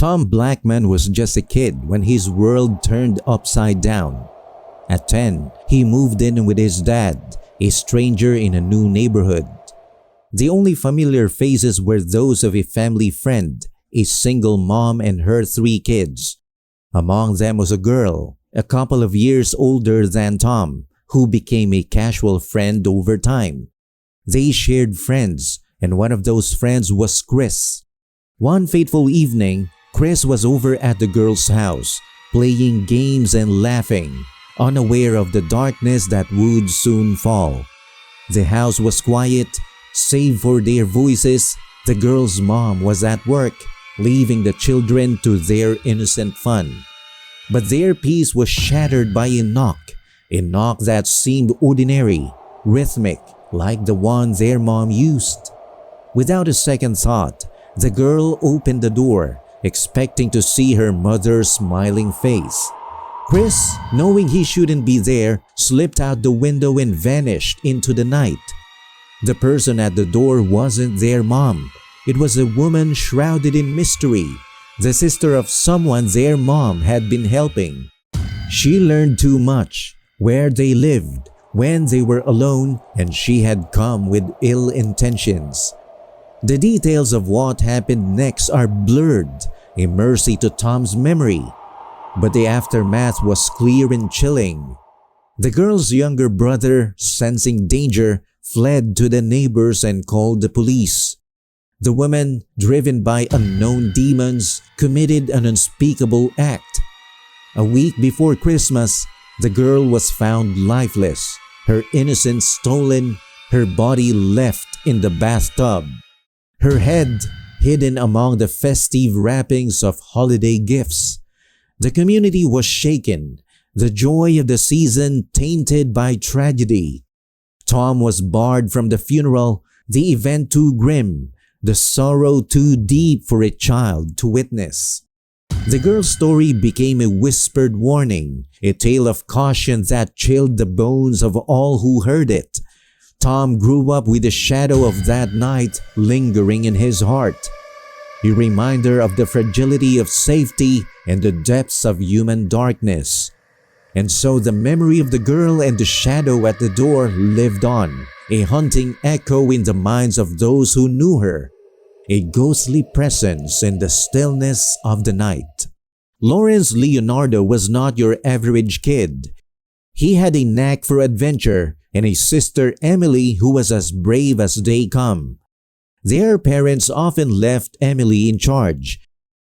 Tom Blackman was just a kid when his world turned upside down. At 10, he moved in with his dad, a stranger in a new neighborhood. The only familiar faces were those of a family friend, a single mom and her 3 kids. Among them was a girl, a couple of years older than Tom, who became a casual friend over time. They shared friends, and one of those friends was Chris. One fateful evening, Chris was over at the girl's house, playing games and laughing, unaware of the darkness that would soon fall. The house was quiet, save for their voices. The girl's mom was at work, leaving the children to their innocent fun. But their peace was shattered by a knock that seemed ordinary, rhythmic, like the one their mom used. Without a second thought, the girl opened the door, expecting to see her mother's smiling face. Chris, knowing he shouldn't be there, slipped out the window and vanished into the night. The person at the door wasn't their mom. It was a woman shrouded in mystery, the sister of someone their mom had been helping. She learned too much, where they lived, when they were alone, and she had come with ill intentions. The details of what happened next are blurred, a mercy to Tom's memory. But the aftermath was clear and chilling. The girl's younger brother, sensing danger, fled to the neighbors and called the police. The woman, driven by unknown demons, committed an unspeakable act. A week before Christmas, the girl was found lifeless, her innocence stolen, her body left in the bathtub, her head hidden among the festive wrappings of holiday gifts. The community was shaken, the joy of the season tainted by tragedy. Tom was barred from the funeral, the event too grim, the sorrow too deep for a child to witness. The girl's story became a whispered warning, a tale of caution that chilled the bones of all who heard it. Tom grew up with the shadow of that night lingering in his heart, a reminder of the fragility of safety and the depths of human darkness. And so the memory of the girl and the shadow at the door lived on, a haunting echo in the minds of those who knew her, a ghostly presence in the stillness of the night. Lawrence Leonardo was not your average kid. He had a knack for adventure and a sister, Emily, who was as brave as they come. Their parents often left Emily in charge,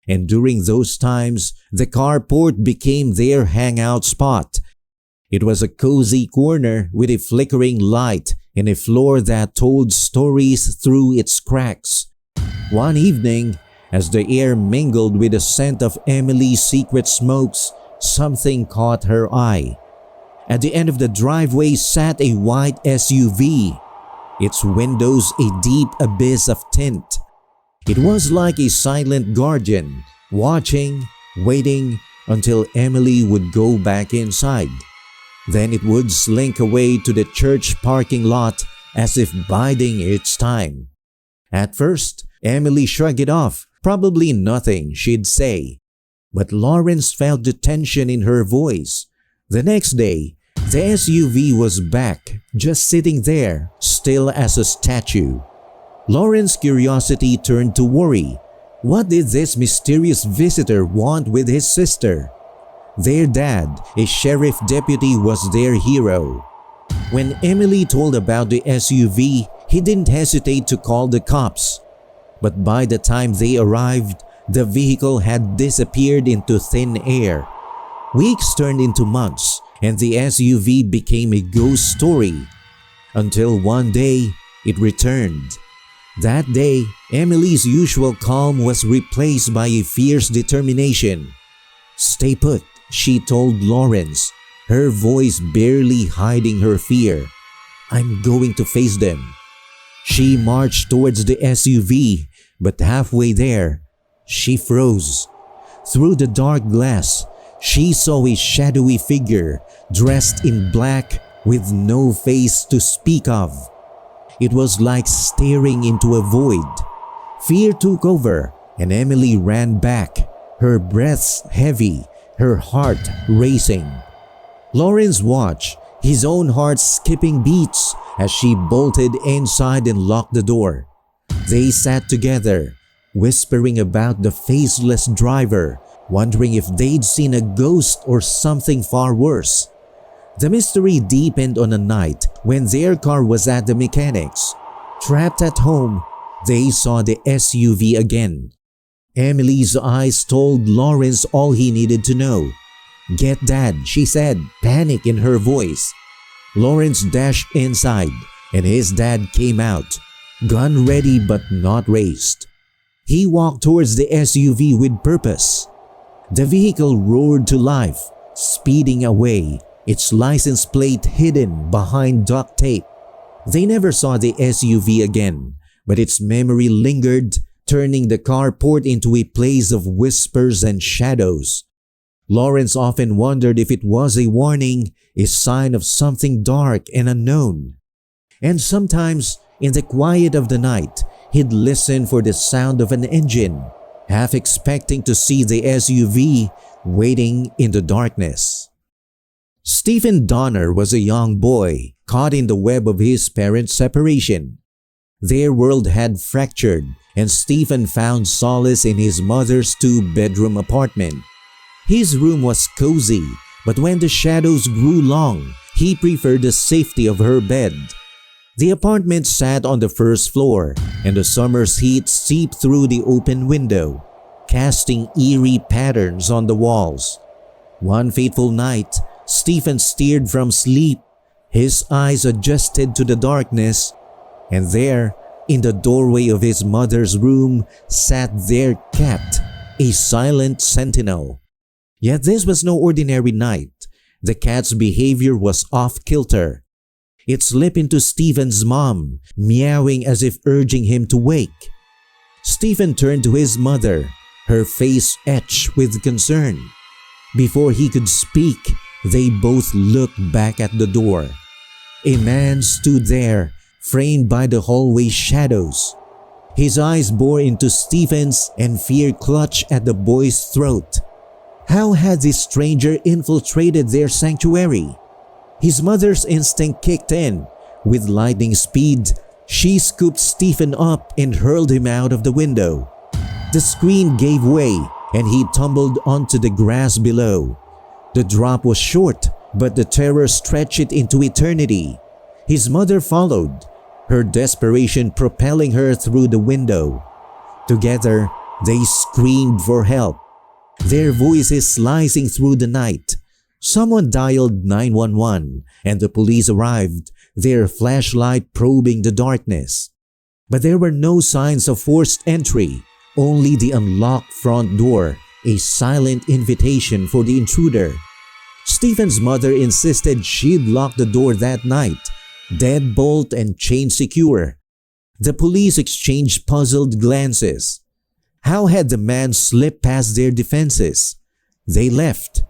and during those times, the carport became their hangout spot. It was a cozy corner with a flickering light and a floor that told stories through its cracks. One evening, as the air mingled with the scent of Emily's secret smokes, something caught her eye. At the end of the driveway sat a white SUV, its windows a deep abyss of tint. It was like a silent guardian, watching, waiting until Emily would go back inside. Then it would slink away to the church parking lot as if biding its time. At first, Emily shrugged it off, probably nothing she'd say. But Lawrence felt the tension in her voice. The next day, the SUV was back, just sitting there, still as a statue. Lawrence's curiosity turned to worry. What did this mysterious visitor want with his sister? Their dad, a sheriff deputy, was their hero. When Emily told about the SUV, he didn't hesitate to call the cops. But by the time they arrived, the vehicle had disappeared into thin air. Weeks turned into months, and the SUV became a ghost story. Until one day, it returned. That day, Emily's usual calm was replaced by a fierce determination. "Stay put," she told Lawrence, her voice barely hiding her fear. "I'm going to face them." She marched towards the SUV, but halfway there, she froze. Through the dark glass, she saw a shadowy figure dressed in black with no face to speak of. It was like staring into a void. Fear took over and Emily ran back, her breath heavy, her heart racing. Lawrence watched, his own heart skipping beats as she bolted inside and locked the door. They sat together, whispering about the faceless driver, wondering if they'd seen a ghost or something far worse. The mystery deepened on a night when their car was at the mechanics. Trapped at home, they saw the SUV again. Emily's eyes told Lawrence all he needed to know. "Get Dad," she said, panic in her voice. Lawrence dashed inside and his dad came out, gun ready but not raised. He walked towards the SUV with purpose. The vehicle roared to life, speeding away, its license plate hidden behind duct tape. They never saw the SUV again, but its memory lingered, turning the carport into a place of whispers and shadows. Lawrence often wondered if it was a warning, a sign of something dark and unknown. And sometimes, in the quiet of the night, he'd listen for the sound of an engine, half expecting to see the SUV waiting in the darkness. Stephen Donner was a young boy caught in the web of his parents' separation. Their world had fractured and Stephen found solace in his mother's two-bedroom apartment. His room was cozy, but when the shadows grew long, he preferred the safety of her bed. The apartment sat on the first floor and the summer's heat seeped through the open window, casting eerie patterns on the walls. One fateful night, Stephen stirred from sleep, his eyes adjusted to the darkness, and there, in the doorway of his mother's room, sat their cat, a silent sentinel. Yet this was no ordinary night. The cat's behavior was off-kilter. It slipped into Stephen's mom, meowing as if urging him to wake. Stephen turned to his mother, her face etched with concern. Before he could speak, they both looked back at the door. A man stood there, framed by the hallway shadows. His eyes bored into Stephen's and fear clutched at the boy's throat. How had this stranger infiltrated their sanctuary? His mother's instinct kicked in. With lightning speed, she scooped Stephen up and hurled him out of the window. The screen gave way and he tumbled onto the grass below. The drop was short, but the terror stretched it into eternity. His mother followed, her desperation propelling her through the window. Together, they screamed for help, their voices slicing through the night. Someone dialed 911 and the police arrived, their flashlight probing the darkness. But there were no signs of forced entry, only the unlocked front door, a silent invitation for the intruder. Stephen's mother insisted she'd lock the door that night, deadbolt and chain secure. The police exchanged puzzled glances. How had the man slipped past their defenses? They left,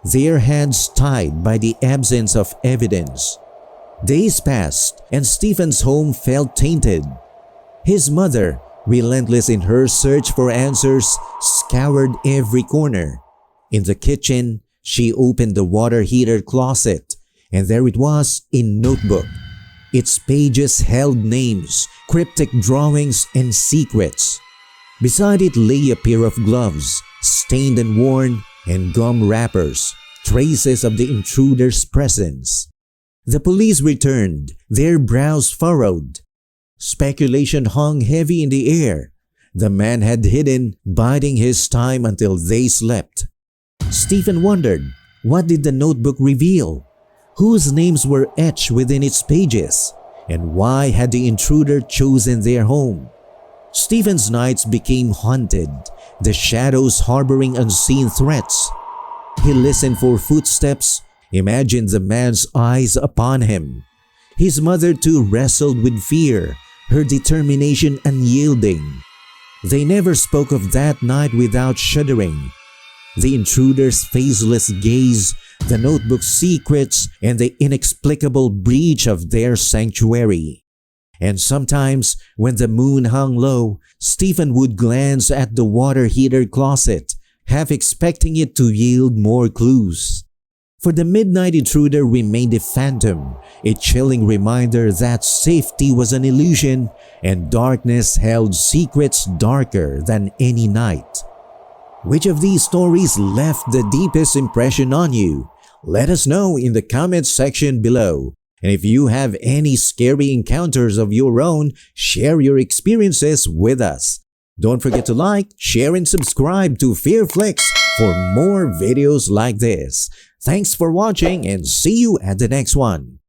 their hands tied by the absence of evidence. Days passed and Stephen's home felt tainted. His mother, relentless in her search for answers, scoured every corner. In the kitchen, she opened the water heater closet, and there it was, a notebook. Its pages held names, cryptic drawings, and secrets. Beside it lay a pair of gloves, stained and worn, and gum wrappers, traces of the intruder's presence. The police returned, their brows furrowed. Speculation hung heavy in the air. The man had hidden, biding his time until they slept. Stephen wondered, what did the notebook reveal? Whose names were etched within its pages? And why had the intruder chosen their home? Stephen's nights became haunted, the shadows harboring unseen threats. He listened for footsteps, imagined the man's eyes upon him. His mother too wrestled with fear, her determination unyielding. They never spoke of that night without shuddering. The intruder's faceless gaze, the notebook's secrets, and the inexplicable breach of their sanctuary. And sometimes, when the moon hung low, Stephen would glance at the water heater closet, half expecting it to yield more clues. For the midnight intruder remained a phantom, a chilling reminder that safety was an illusion and darkness held secrets darker than any night. Which of these stories left the deepest impression on you? Let us know in the comments section below. And if you have any scary encounters of your own, share your experiences with us. Don't forget to like, share, and subscribe to Fearflix for more videos like this. Thanks for watching and see you at the next one.